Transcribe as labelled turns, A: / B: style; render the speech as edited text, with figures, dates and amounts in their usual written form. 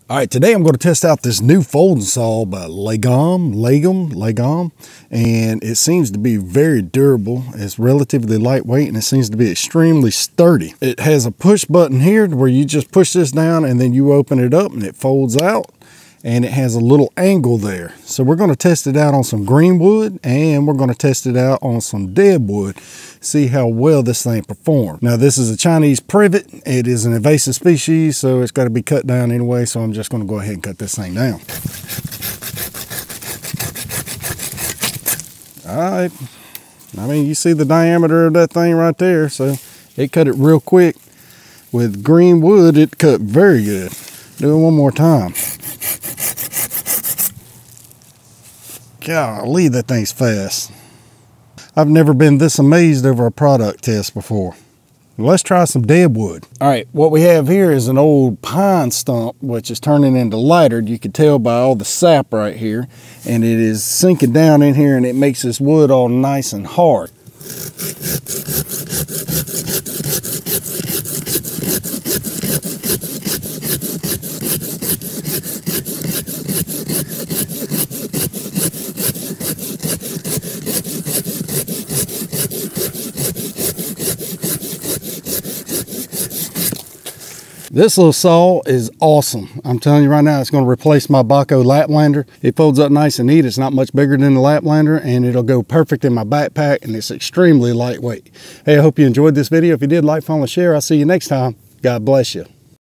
A: All right, today I'm going to test out this new folding saw by LAGOM, and it seems to be very durable. It's relatively lightweight and it seems to be extremely sturdy. It has a push button here where you just push this down and then you open it up and it folds out, and it has a little angle there. So we're going to test it out on some green wood and we're going to test it out on some dead wood, see how well this thing performs. Now this is a Chinese privet. It is an invasive species, so it's got to be cut down anyway, so I'm just going to go ahead and cut this thing down. All right, I mean, you see the diameter of that thing right there, so it cut it real quick. With green wood, it cut very good. Do it one more time. Golly, that thing's fast. I've never been this amazed over a product test before. Let's try some dead wood. All right, what we have here is an old pine stump, which is turning into lighter. You can tell by all the sap right here, and it is sinking down in here and it makes this wood all nice and hard. This little saw is awesome. I'm telling you right now, it's going to replace my Bacho Laplander. It folds up nice and neat. It's not much bigger than the Laplander, and it'll go perfect in my backpack, and it's extremely lightweight. Hey, I hope you enjoyed this video. If you did, like, follow, and share. I'll see you next time. God bless you.